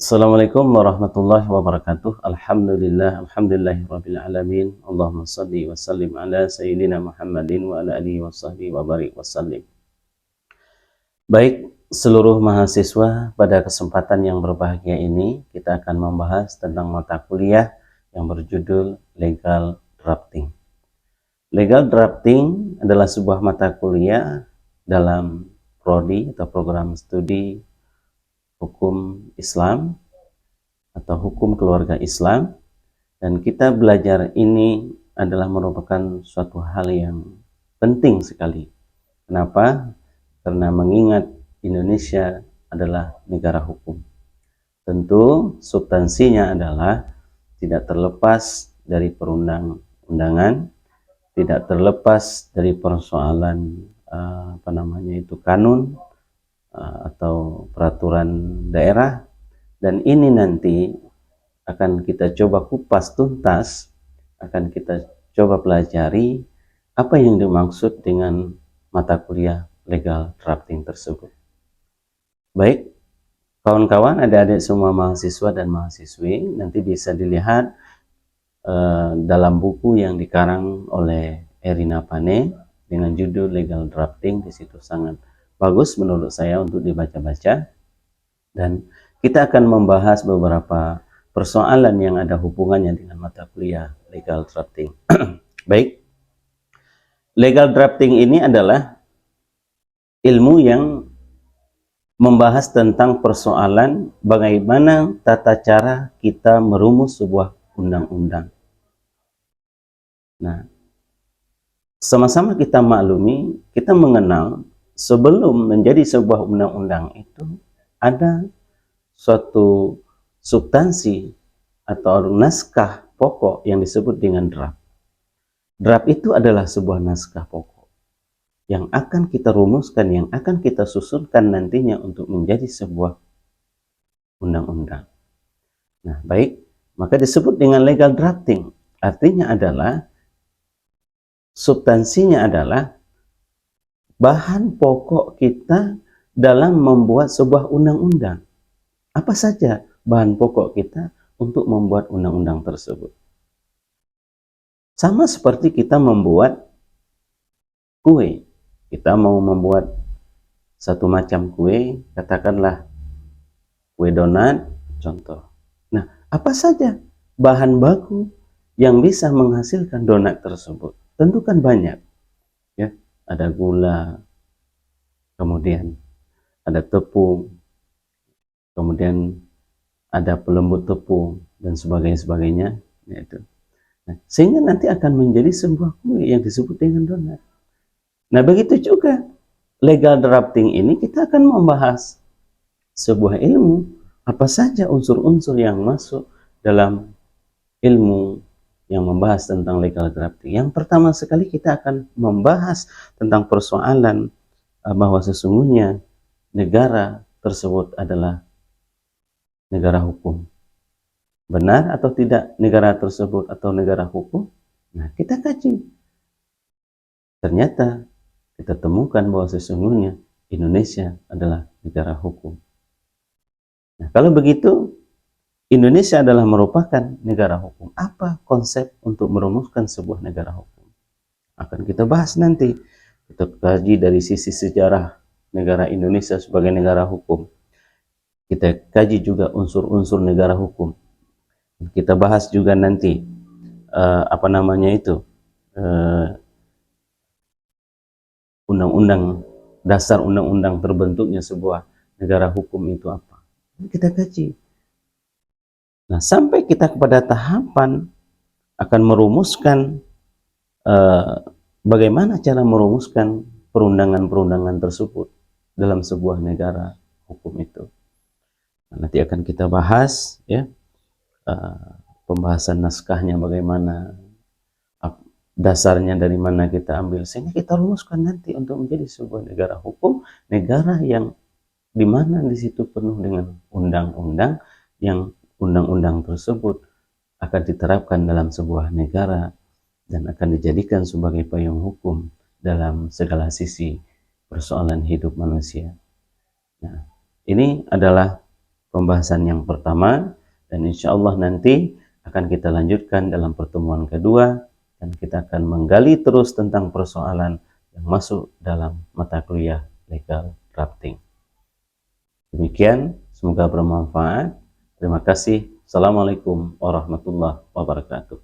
Assalamualaikum warahmatullahi wabarakatuh. Alhamdulillahirabbil alamin. Allahumma shalli wa sallim ala sayyidina Muhammadin wa ala alihi washabbihi wa barik wasallim. Baik, seluruh mahasiswa, pada kesempatan yang berbahagia ini kita akan membahas tentang mata kuliah yang berjudul Legal Drafting. Legal Drafting adalah sebuah mata kuliah dalam prodi atau program studi hukum Islam atau hukum keluarga Islam, dan kita belajar ini adalah merupakan suatu hal yang penting sekali. Kenapa? Karena mengingat Indonesia adalah negara hukum. Tentu substansinya adalah tidak terlepas dari perundang-undangan, tidak terlepas dari persoalan kanun atau peraturan daerah, dan ini nanti akan kita coba kupas tuntas, akan kita coba pelajari apa yang dimaksud dengan mata kuliah legal drafting tersebut. Baik, kawan-kawan, adik-adik semua mahasiswa dan mahasiswi, nanti bisa dilihat dalam buku yang dikarang oleh Erina Pane dengan judul Legal Drafting. Di situ sangat bagus menurut saya untuk dibaca-baca, dan kita akan membahas beberapa persoalan yang ada hubungannya dengan mata kuliah legal drafting. Baik, legal drafting ini adalah ilmu yang membahas tentang persoalan bagaimana tata cara kita merumus sebuah undang-undang. Nah, sama-sama kita maklumi, kita mengenal sebelum menjadi sebuah undang-undang itu ada suatu substansi atau naskah pokok yang disebut dengan draft. Draft itu adalah sebuah naskah pokok yang akan kita rumuskan, yang akan kita susunkan nantinya untuk menjadi sebuah undang-undang. Nah, baik, maka disebut dengan legal drafting. Artinya adalah substansinya adalah bahan pokok kita dalam membuat sebuah undang-undang. Apa saja bahan pokok kita untuk membuat undang-undang tersebut? Sama seperti kita membuat kue. Kita mau membuat satu macam kue, katakanlah kue donat, contoh. Nah, apa saja bahan baku yang bisa menghasilkan donat tersebut? Tentu kan banyak. Ya, ada gula, kemudian ada tepung, kemudian ada pelembut tepung, dan sebagainya, yaitu. Nah, sehingga nanti akan menjadi sebuah kue yang disebut dengan donat. Nah, begitu juga legal drafting ini kita akan membahas sebuah ilmu, apa saja unsur-unsur yang masuk dalam ilmu yang membahas tentang legal drafting. Yang pertama sekali kita akan membahas tentang persoalan bahwa sesungguhnya negara tersebut adalah negara hukum. Benar atau tidak negara tersebut atau negara hukum? Nah, kita kaji. Ternyata kita temukan bahwa sesungguhnya Indonesia adalah negara hukum. Nah, kalau begitu, Indonesia adalah merupakan negara hukum. Apa konsep untuk merumuskan sebuah negara hukum? Akan kita bahas nanti. Kita kaji dari sisi sejarah negara Indonesia sebagai negara hukum. Kita kaji juga unsur-unsur negara hukum. Kita bahas juga nanti undang-undang, dasar undang-undang terbentuknya sebuah negara hukum itu apa. Kita kaji. Nah, sampai kita kepada tahapan akan merumuskan bagaimana cara merumuskan perundangan-perundangan tersebut dalam sebuah negara hukum itu. Nah, nanti akan kita bahas, ya, pembahasan naskahnya bagaimana, dasarnya dari mana kita ambil, sehingga kita rumuskan nanti untuk menjadi sebuah negara hukum, negara yang dimana di situ penuh dengan undang-undang, yang undang-undang tersebut akan diterapkan dalam sebuah negara dan akan dijadikan sebagai payung hukum dalam segala sisi persoalan hidup manusia. Nah, ini adalah pembahasan yang pertama, dan insya Allah nanti akan kita lanjutkan dalam pertemuan kedua, dan kita akan menggali terus tentang persoalan yang masuk dalam mata kuliah legal drafting. Demikian, semoga bermanfaat. Terima kasih. Assalamualaikum warahmatullahi wabarakatuh.